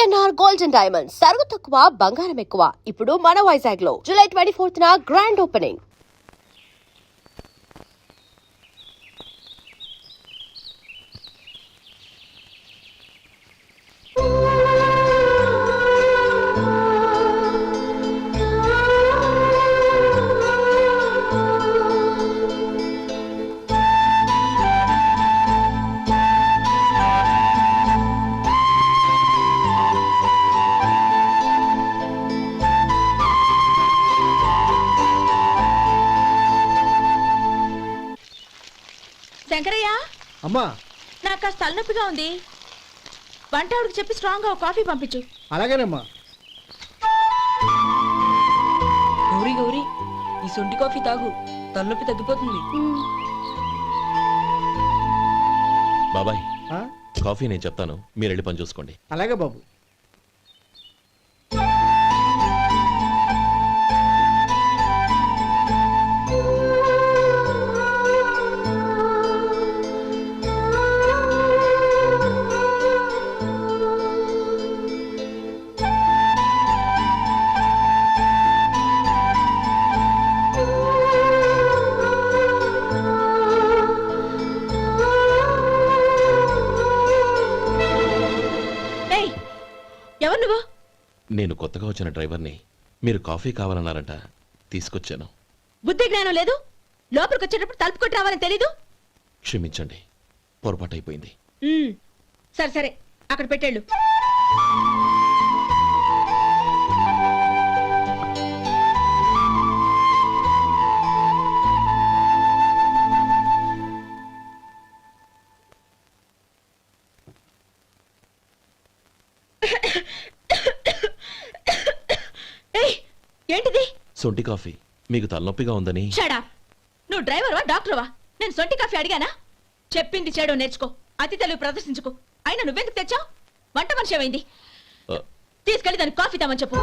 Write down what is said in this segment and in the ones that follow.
VNR gold and diamonds సరుకు తక్కువ బంగారం ఎక్కువ. ఇప్పుడు మన వైజాగ్ లో జూలై 24న గ్రాండ్ ఓపెనింగ్. శంకరయ్య, అమ్మా నాకు కాస్త తలనొప్పిగా ఉంది. వంట ఆవిడకి చెప్పి స్ట్రాంగ్ గా కాఫీ పంపించు. అలాగేనమ్మా. గౌరీ గౌరీ, ఈ సొంటి కాఫీ తాగు, తలనొప్పి తగ్గిపోతుంది. బాబాయ్, ఆ? కాఫీ నేను చెప్తాను, మీరు వెళ్ళి పని చూసుకోండి. అలాగే బాబు. ఎవరు నువ్వు? నేను కొత్తగా వచ్చిన డ్రైవర్ని. మీరు కాఫీ కావాలన్నారంట, తీసుకొచ్చాను. బుద్ధి జ్ఞానం లేదు. లోపలికి వచ్చేటప్పుడు తలుపు కొట్టి రావాలని తెలీదు. క్షమించండి, పొరపాటు అయిపోయింది. సరే సరే, అక్కడ పెట్టేళ్ళు. ఏంటిది? సొంటి కాఫీ. మీకు తలనొప్పిగా ఉందని. షడా, నువ్వు డ్రైవర్వా డాక్టర్వా? నేను సొంటి కాఫీ అడిగానా? చెప్పింది చేయడం నేర్చుకో, అతి తెలివి ప్రదర్శించుకో. అయినా నువ్వెందుకు తెచ్చావు? వంట మనిషి ఏమైంది? తీసుకెళ్ళి దానికి కాఫీ తామని చెప్పు.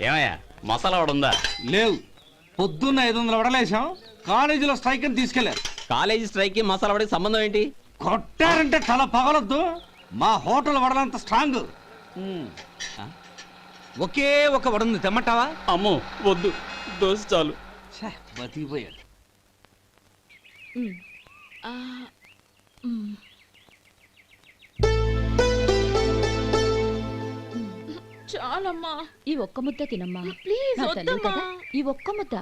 ఏమయ్యా, మసాలా వడ ఉందా? లేవు. పొద్దున్న 500 వడలేసాం. కాలేజీలో స్ట్రైక్ అని తీసుకెళ్లారు. కాలేజీ స్ట్రైక్ కి మసాలా వడకి సంబంధం ఏంటి? కొట్టారంటే తల పగలొద్దు. మా హోటల్ వడలంత స్ట్రాంగ్. ఒకే ఒక వడ ఉంది, తెమ్మంటావా? అమ్మో వద్దు, దోశ చాలు. బతికిపోయాడు. చాలమ్మా, ఈ ఒక్క ముద్ద తినమ్మా ప్లీజ్. నా తల్లి వద్దమ్మా. కదా, ఈ ఒక్క ముద్ద.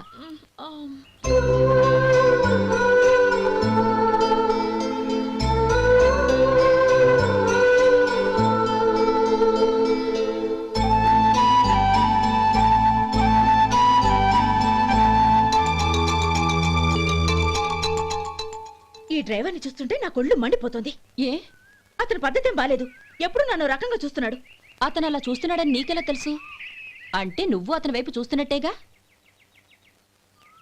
ఈ డ్రైవర్ని చూస్తుంటే నా కొళ్ళు మండిపోతుంది. ఏ, అతని పద్ధతి ఏం బాలేదు. ఎప్పుడు నన్ను రకంగా చూస్తున్నాడు. అతను అలా చూస్తున్నాడని నీకెలా తెలుసు? అంటే నువ్వు అతని వైపు చూస్తున్నట్టేగా.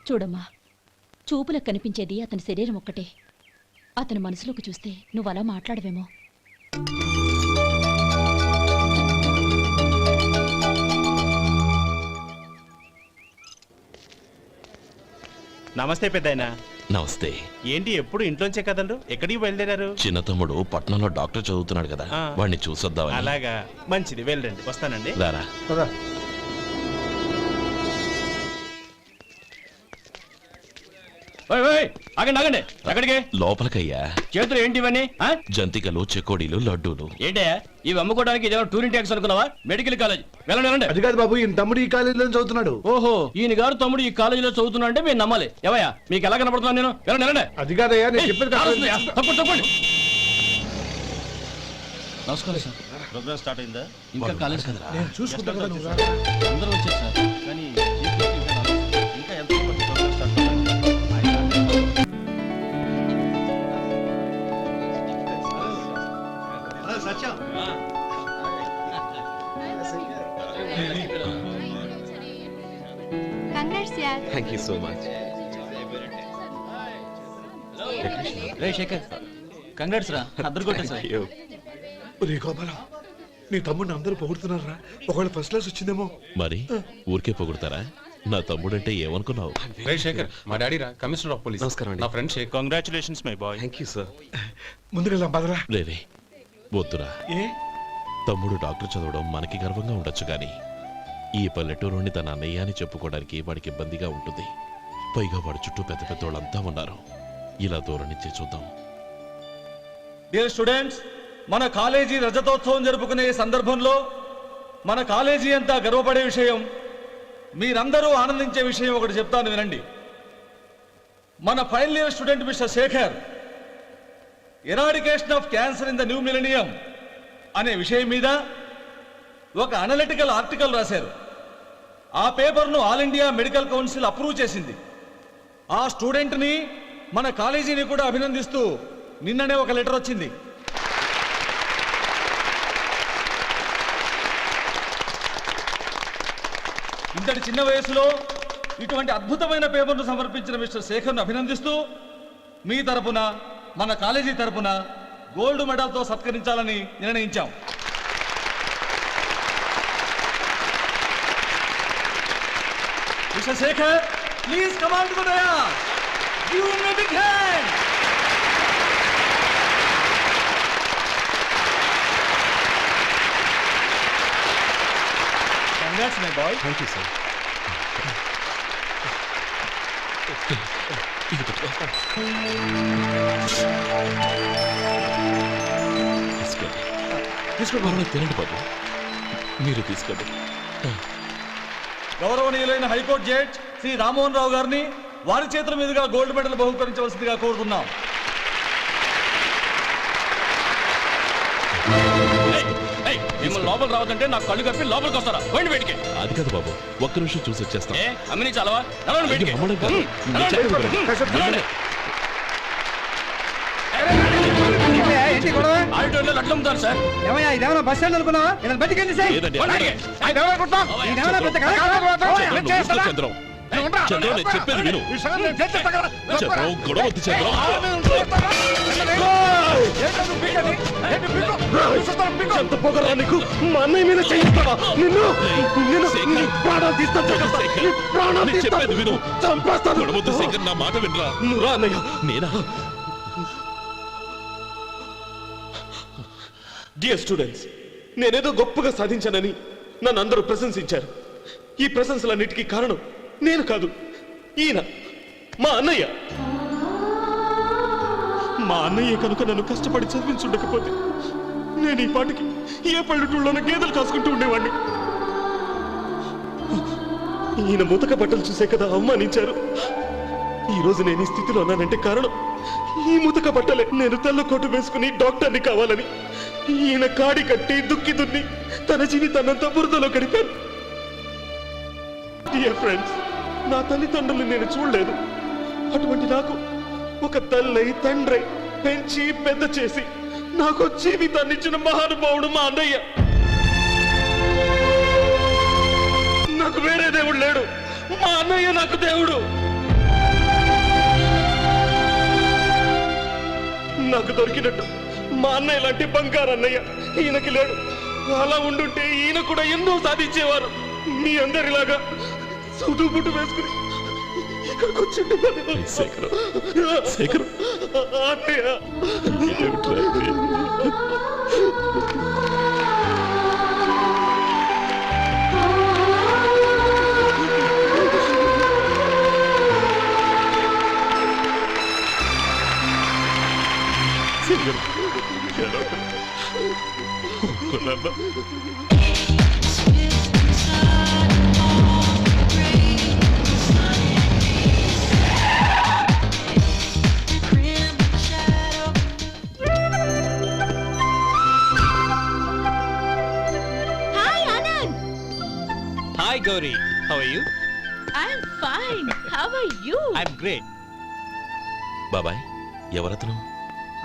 చూడమ్మా, చూపులకు కనిపించేది అతని శరీరం ఒక్కటే. అతని మనసులోకి చూస్తే నువ్వు అలా మాట్లాడవేమో. నమస్తే పెద్దాయనా. నమస్తే. ఏంటి ఎప్పుడు ఇంట్లోంచే కదలరు? ఎక్కడికి బయలుదేరారు? చిన్న తమ్ముడు పట్నంలో డాక్టర్ చదువుతున్నాడు కదా, వాడిని చూసొద్దామని. అలాగా, మంచిది, వెళ్ళండి. వస్తానండి. రారా. ఆగండి ఆగండి, ఎక్కడికి? లోపలికయ్యా. చేతులు ఏంటి ఇవన్నీ? జంతికలు, చెకోడీలు, లడ్డూలు. ఏంటయ్యా ఇవి అమ్ముకోవడానికి? ఇదేమో టూరింగ్ ట్యాక్స్ అనుకున్నావా? Medical college. వెళ్ళండి వెళ్ళండి. అది కాదు బాబు, ఈయన తమ్ముడు ఈ కాలేజీలో చదువుతున్నాడు. ఓహో, ఈయన గారు తమ్ముడు ఈ కాలేజీలో చదువుతున్నా అంటే మీరు నమ్మాలి. ఎవయ్యా మీకు ఎలా కనపడుతున్నాను నేను? వెళ్ళండి వెళ్ళండి. అది కాదయ్యా, నేను చెప్పేది తప్పండి తప్పండి. నమస్కారం సార్. ప్రోగ్రామ్ స్టార్ట్ అయిందా? ఇంకా కాలేజ్ కదా, నేను చూసుకుంటాను కదా, నువ్వు రా. అందరూ వచ్చారు సార్. కానీ ఇంకా ఎంత ప్రోగ్రామ్ స్టార్ట్ అవ్వాలి? Thank you so much. రే శేఖర్, కంగ్రాట్స్ రా, అద్దరు కొట్టేసారు. ఒరే గోపాలం, నీ తమ్ముడిని అందరూ పొగుడుతున్నారా? ఒకవేళ ఫస్ట్ క్లాస్ వచ్చిందేమో. మరి ఊరికే పొగుడతారా? నా తమ్ముడంటే ఏమనుకున్నావు? రే శేఖర్, మా డాడీ రా, కమిషనర్ ఆఫ్ పోలీస్. నమస్కారం అండి. నా friend Shekhar. Congratulations my boy. Thank you sir. ముందుకెళ్దాం బదరా. లేదే వద్దురా. ఏ తమ్ముడు డాక్టర్ చదవడం మనకి గర్వంగా ఉండొచ్చు కానీ ఈ పల్లెటూరుని తన అన్నయ్య అని చెప్పుకోవడానికి వాడికి ఇబ్బందిగా ఉంటుంది. పైగా వాడి చుట్టూ పెద్ద పెద్దోళ్ళంతా ఉన్నారు. ఇలా దూరం నుంచి చూద్దాం. డియర్ స్టూడెంట్స్, మన కాలేజీ రజతోత్సవం జరుపుకునే ఈ సందర్భంలో మన కాలేజీ అంతా గర్వపడే విషయం, మీరందరూ ఆనందించే విషయం ఒకటి చెప్తాను వినండి. మన final year student mister Shekhar eradication of cancer in the new millennium అనే విషయం మీద ఒక అనలిటికల్ ఆర్టికల్ రాశారు. ఆ పేపర్ను all India medical council approve చేసింది. ఆ స్టూడెంట్ని మన కాలేజీని కూడా అభినందిస్తూ నిన్ననే ఒక లెటర్ వచ్చింది. ఇంతటి చిన్న వయసులో ఇటువంటి అద్భుతమైన పేపర్ను సమర్పించిన మిస్టర్ శేఖర్ను అభినందిస్తూ మీ తరపున మన కాలేజీ తరపున గోల్డ్ మెడల్తో సత్కరించాలని నిర్ణయించాం. Mister Shekhar, please come on to the dais. Give him a big hand. Congrats my boy. Thank you sir. తీసుకోండి. తినండి బాబు, మీరు తీసుకోండి. గౌరవనీయులైన హైకోర్టు జడ్జ్ శ్రీ రామ్మోహన్ రావు గారిని వారి చేతుల మీదుగా గోల్డ్ మెడల్ బహుకరించవలసిందిగా కోరుతున్నాం. మిమ్మల్ని లోపల రావద్దంటే నాకు కళ్ళు కప్పి లోపలికి వస్తారా? పోయింది బయటికి. అది కాదు బాబు, ఒక్క నిమిషం చూసి వచ్చేస్తాం. ఏ అమ్మిని చాలవా? నడవండి బయటికి. అమ్మడం కాదు. నడవండి. ఆడిటోరియంలో లడ్లు అమ్ముతారు సార్. ఇదేమన్నా బస్ స్టాండ్ అనుకున్నావా? బయటికి లేదండి. చంద్రం, చంద్రం, నేను చెప్పేది విను. చంద్రం, గొడవ వద్దు చంద్రం. ఎంత పొగరా నీకు? మా అన్నయ్య మీద చేయిస్తావా? నిన్ను శేఖర్, ప్రాణాలు తీస్తాను. నేను చెప్పేది విను. చంపేస్తాను. గొడవ వద్దు శేఖర్, నా మాట వినరా. నువ్వు రా అన్నయ్య. నేనా? డియర్ స్టూడెంట్స్, నేనేదో గొప్పగా సాధించానని నన్ను అందరూ ప్రశంసించారు. ఈ ప్రశంసలన్నిటికీ కారణం నేను కాదు, ఈయన మా అన్నయ్య. మా అన్నయ్య కనుక నన్ను కష్టపడి చదివించుండకపోతే నేను ఈ పాటికి ఏ పల్లెటూళ్ళలోనూ గేదెలు కాసుకుంటూ ఉండేవాడిని. ఈయన ముతక బట్టలు చూసే కదా అవమానించారు. ఈ రోజు నేను ఈ స్థితిలో ఉన్నానంటే కారణం ఈ ముతక బట్టలే. నేను తెల్ల కోటు వేసుకుని డాక్టర్ని కావాలని ఈయన కాడి కట్టి దుక్కి దున్ని తన జీవితాన్నంతా బురదలో గడిపాను. డియర్ ఫ్రెండ్స్, నా తల్లిదండ్రులు నేను చూడలేదు. అటువంటి నాకు ఒక తల్లై తండ్రై పెంచి పెద్ద చేసి నాకు జీవితాన్ని ఇచ్చిన మహానుభావుడు మా అన్నయ్య. నాకు వేరే దేవుడు లేడు, మా అన్నయ్య నాకు దేవుడు. నాకు దొరికినట్టు మా అన్నయ్య లాంటి బంగారు అన్నయ్య ఈయనకి లేడు. అలా ఉండుంటే ఈయన కూడా ఎన్నో సాధించేవారు. మీ అందరిలాగా సూటు బుట్టు వేసుకుని ఇక్కడికి వచ్చిండే శేఖర్, శేఖర్, అన్నయ్య. ఏమిట్రా ఇది? శేఖర్, ఒక్కనన్నా. Hi Anand. Hi Gauri, how are you? I'm fine. How are you? I'm great. బాబాయ్, ఎవరతను?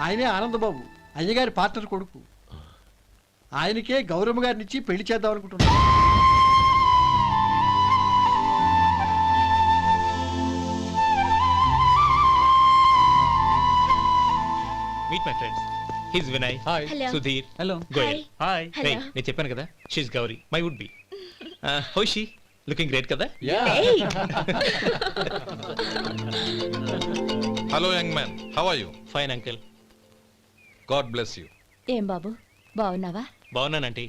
ఆయనే ఆనందబాబు, అయ్యగారి పార్ట్నర్ కొడుకు. ఆయనకే గౌరమ్మ గారిని ఇచ్చి పెళ్లి చేద్దాం అనుకుంటున్నాను. Meet my friends. His Vinay Hello. Sudheer hello Goyal hi Hello. నేను చెప్పాను కదా she's Gauri my would be హౌషి లుకింగ్ గ్రేట్ కదా hello young man how are you fine uncle God bless you ఏం బాబు బాగున్నావా? బాగున్నానంటీ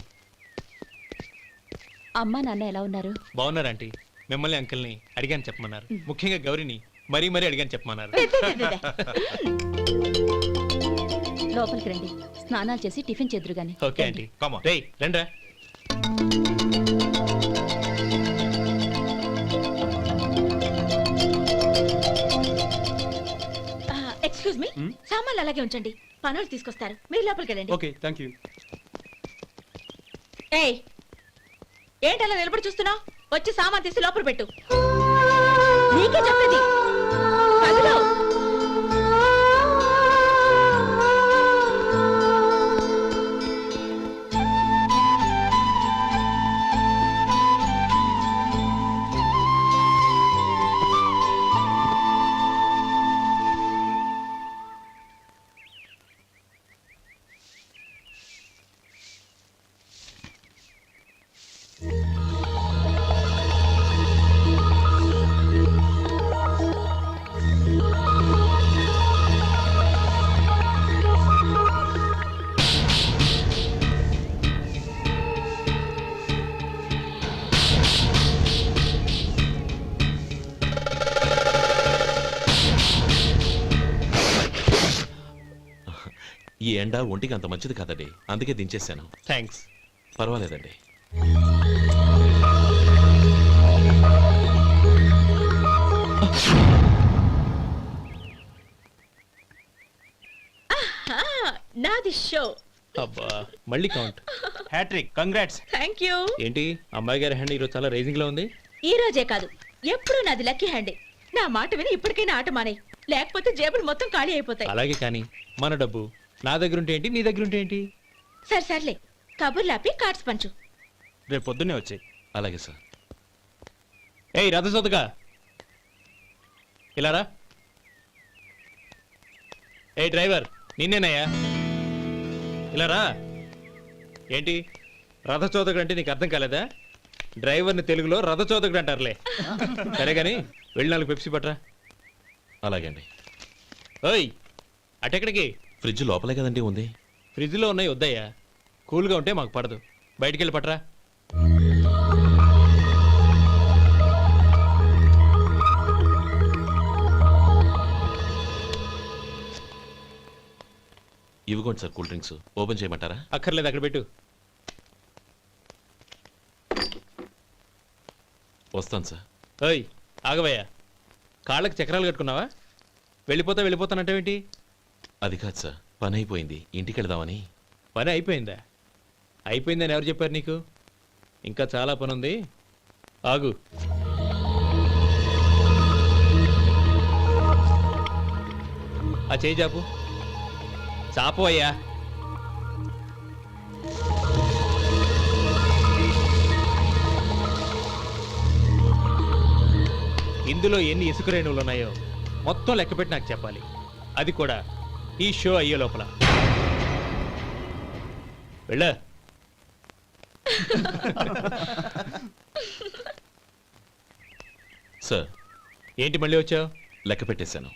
అమ్మా నాన్న ఎలా ఉన్నారు? బాగున్నారంటీ మిమ్మల్ని అంకిల్ని అడిగాను చెప్పమన్నారు ముఖ్యంగా గౌరీని మరీ మరీ అడిగాను చెప్పమన్నారు లోపలికి రండి, స్నానాలు చేసి టిఫిన్ చేద్దరు గాని. Okay aunty Come on. రేయ్ రండ్రా ఎక్స్క్యూజ్ మీ సామాన్లు అలాగే ఉంచండి, పనులు తీసుకొస్తారు, మీరు లోపలికి వెళ్ళండి. Okay thank you. ఏయ్ ఏంటి అలా నిలబడి చూస్తున్నావు? వచ్చి సామాన్ తీసి లోపల పెట్టు. నీకే చెప్పేది. కదులు. ఈ ఎండ ఒంటికి అంత మంచిది కాదండి, అందుకే దించేశాను. థ్యాంక్స్. పర్వాలేదండి. నాది షో. అబ్బా మళ్ళీ count hat-trick congrats. Thank you. ఏంటి అమ్మాయి గారి హ్యాండ్ ఈరోజు చాలా రేజింగ్ లో ఉంది. ఈ రోజే కాదు, ఎప్పుడు నాది లక్కీ హ్యాండే. నా మాట విని ఇప్పటికైనా ఆట మానే, లేకపోతే జేబులు మొత్తం ఖాళీ అయిపోతాయి. అలాగే కానీ మన డబ్బు నా దగ్గర ఉంటే ఏంటి, నీ దగ్గర ఉంటే ఏంటి? సరే సర్లే, కబుర్లు ఆపి కార్డ్స్ పంచు. రేపు పొద్దున్నే వచ్చాయి. అలాగే సార్. ఏయ్ రథసోదగా ఇలా రా. ఏ డ్రైవర్ నిన్నేనయ్యా, ఇలా రా. ఏంటి రథచోదకుడు అంటే నీకు అర్థం కాలేదా? డ్రైవర్ని తెలుగులో రథచోదకుడు అంటారులే. సరే కానీ వెళ్ళి 4 పెప్సీ పట్రా. అలాగే అండి. ఓయ్ అటెక్కడికి? ఫ్రిడ్జ్ లోపలే కదండి ఉంది. ఫ్రిడ్జ్లో ఉన్నాయి వద్దయ్యా, కూల్గా ఉంటే మాకు పడదు. బయటికి వెళ్ళి పట్రా. ఇవ్వకోండి సార్ కూల్ డ్రింక్స్. ఓపెన్ చేయమంటారా? అక్కర్లేదు, అక్కడ పెట్టు. వస్తాను సార్. ఓయ్ ఆగవయ్యా, కాళ్ళకి చక్రాలు కట్టుకున్నావా? వెళ్ళిపోతానంటావేంటి? అది కాదు సార్, పని అయిపోయింది, ఇంటికి వెళదామని. పని అయిపోయిందా? అయిపోయిందని ఎవరు చెప్పారు నీకు? ఇంకా చాలా పని ఉంది, ఆగు. ఆ చేయి చాపు. చాపు అయ్యా. ఇందులో ఎన్ని ఇసుక రేణువులు ఉన్నాయో మొత్తం లెక్కపెట్టి నాకు చెప్పాలి, అది కూడా ఈ షో అయ్యే లోపల. వెళ్ళ. సార్ ఏంటి మళ్ళీ వచ్చావు? లెక్క పెట్టేశాను.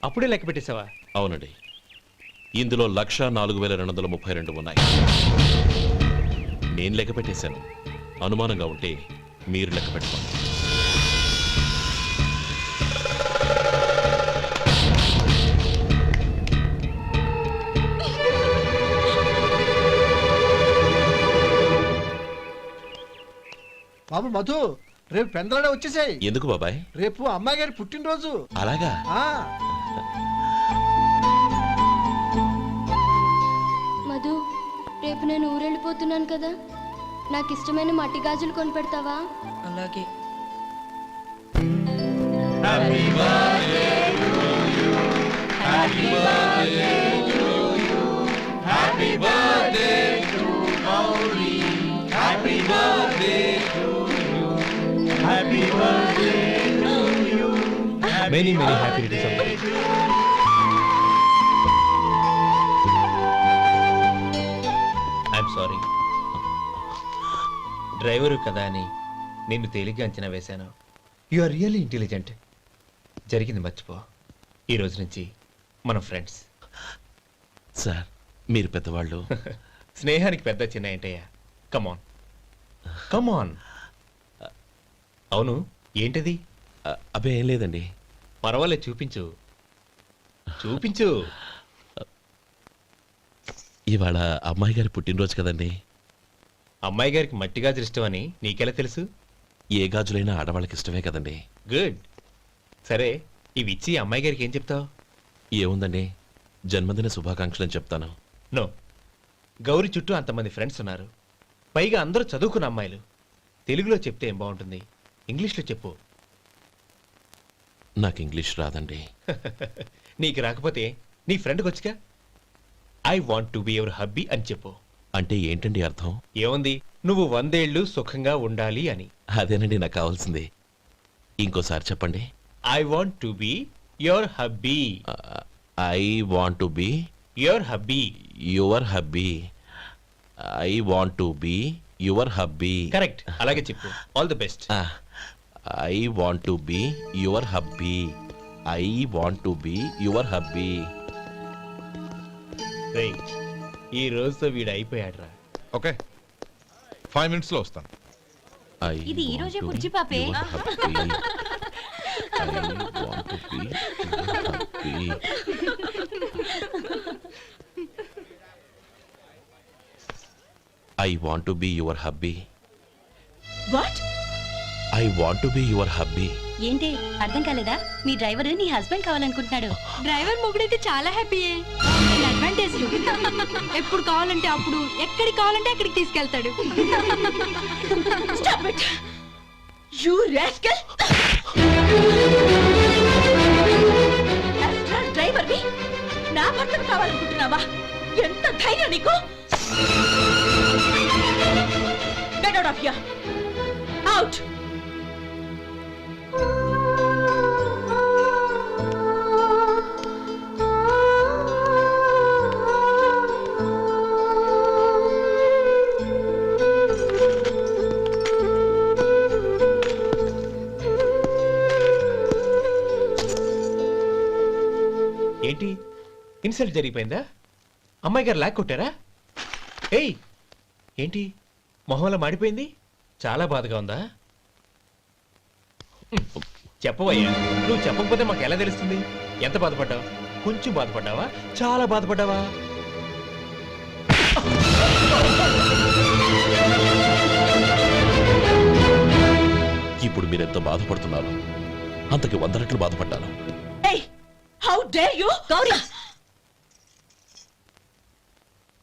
అప్పుడే లెక్క పెట్టేశావా? అవునండి, ఇందులో 1,04,232 ఉన్నాయి. నేను లెక్క పెట్టేశాను. అనుమానంగా ఉంటే మీరు లెక్క పెట్టుకోండి. బాబు మధు, రేపు పెందలాడే వచ్చేసాయి. ఎందుకు బాబాయ్? రేపు అమ్మాయి గారి పుట్టినరోజు. అలాగా? మధు, రేపు నేను ఊరెళ్ళిపోతున్నాను కదా, నాకు ఇష్టమైన మట్టి గాజులు కొనిపెడతావా? అలాగే. Many happy returns of the day. Driver కదా అని నిన్ను తేలిగ్గా అంచనా వేశాను. You are really intelligent. జరిగింది మర్చిపో. ఈ రోజు నుంచి మనం ఫ్రెండ్స్. సార్ మీరు పెద్దవాళ్ళు. స్నేహానికి పెద్ద చిన్న ఏంటయ్యా? కమాన్ కమాన్. అవును, ఏంటది? అబ్బే ఏం లేదండి. పర్వాలేదు, చూపించు చూపించు. ఇవాళ అమ్మాయి గారి పుట్టినరోజు కదండి. అమ్మాయి గారికి మట్టి గాజులు ఇష్టమని నీకెలా తెలుసు? ఏ గాజులైనా ఆడవాళ్ళకి ఇష్టమే కదండి. గుడ్. సరే, ఇవి ఇచ్చి అమ్మాయి గారికి ఏం చెప్తావు? ఏముందండి, జన్మదిన శుభాకాంక్షలు అని చెప్తాను. నో, గౌరీ చుట్టూ అంతమంది ఫ్రెండ్స్ ఉన్నారు, పైగా అందరూ చదువుకున్న అమ్మాయిలు. తెలుగులో చెప్తే ఏం బాగుంటుంది? ఇంగ్లీష్లో చెప్పు. నాకు ఇంగ్లీష్ రాదండి. నీకు రాకపోతే నీ ఫ్రెండ్కి వచ్చిగా I want to be your hubby అని చెప్పు. అంటే ఏంటండి అర్థం? ఏముంది, నువ్వు 100 ఏళ్ళు సుఖంగా ఉండాలి అని. అదేనండి నాకు కావాల్సింది. ఇంకోసారి చెప్పండి. I want to be your hubby. I want to be your hubby. Your hubby. I want to be your hubby. Correct, అలాగే చెప్పు. All the best. I want to be your hubby. I want to be your hubby. ఈ రోజుతో వీడు అయిపోయాడురా. Okay, 5 minutesలో వస్తాను. ఇది ఈ రోజే బుజ్జి పాపే. I want to be your hubby. What? I want to be your hubby. ఏంటి అర్థం కాలేదా? మీ డ్రైవర్ నీ హస్బెండ్ కావాలనుకుంటున్నాడు. డ్రైవర్ మొగుడైతే చాలా హ్యాపీయే. అడ్వాంటేజ్లు ఎప్పుడు కావాలంటే అప్పుడు, ఎక్కడికి కావాలంటే అక్కడికి తీసుకెళ్తాడు. Stop it! You rascal! Driver వి నా భర్తను కావాలనుకుంటున్నావా? ఎంత ధైర్యం నీకు? Get out of here! Out! ఏంటి, ఇన్సల్ట్ జరిగిపోయిందా? అమ్మాయి గారు లాక్ కొట్టారా? ఏయ్, ఏంటి మొహంలో మాడిపోయింది? చాలా బాధగా ఉందా? చెప్పవయ్యా, నువ్వు చెప్పకపోతే మాకు ఎలా తెలుస్తుంది? ఎంత బాధపడ్డావు? కొంచెం బాధపడ్డావా? చాలా బాధపడ్డావా? ఇప్పుడు మీరెంత బాధపడుతున్నారు, అంతకి 100 రెట్లు బాధపడ్డాను. Hey! How dare you? Gauri,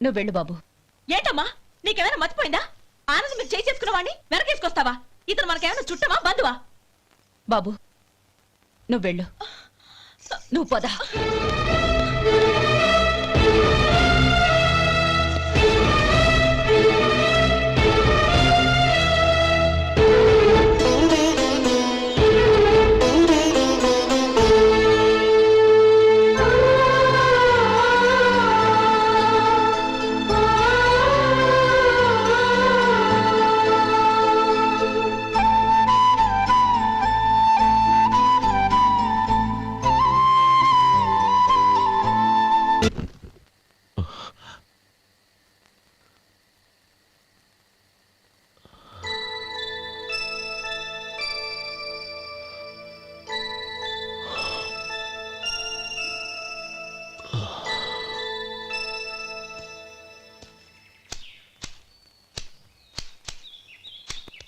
నువ్వు వెళ్ళు బాబు. ఏంటమ్మా, నీకేమైనా మర్చిపోయిందా? ఆనందం మీరు చేసుకున్న వాడిని వెనకేసుకొస్తావా? ఇతను మనకేమైనా చుట్టమా, బంధువా? బాబు నువ్వు వెళ్ళు. నువ్వు పద.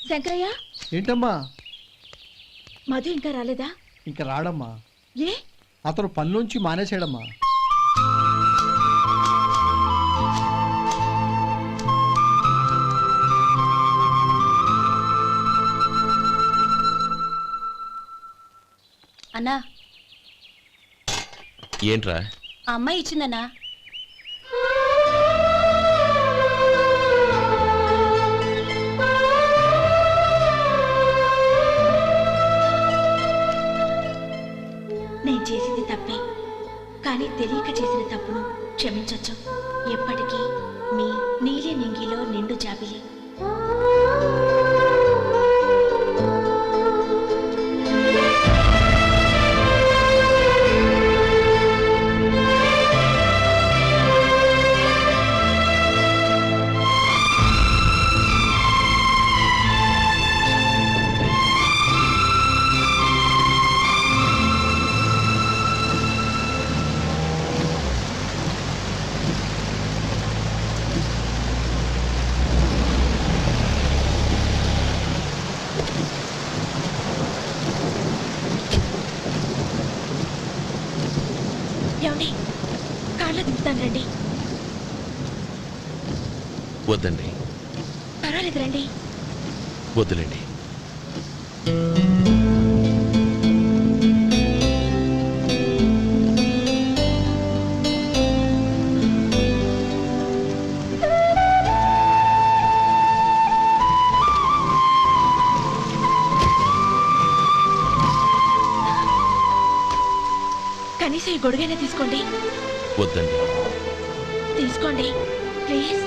శంకరయ్య, ఏంటమ్మా? మధు ఇంకా రాలేదా? ఇంకా రాడమ్మా. ఏ? అతను పనిలోంచి మానేశాడమ్మా. అన్నా, ఏంట్రా? ఆ అమ్మాయి ఇచ్చిందన్నా. నేను చేసింది తప్పే, కానీ తెలియక చేసిన తప్పును క్షమించొచ్చు. ఎప్పటికీ మీ నీలి నింగిలో నిండు జాబిలి. ఏమండి కార్లో దింపుతాను రండి. వద్దండి, పర్వాలేదు రండి. వద్దులేండి. కనీసం ఈ గొడుగైనా తీసుకోండి. వద్దండి. తీసుకోండి ప్లీజ్.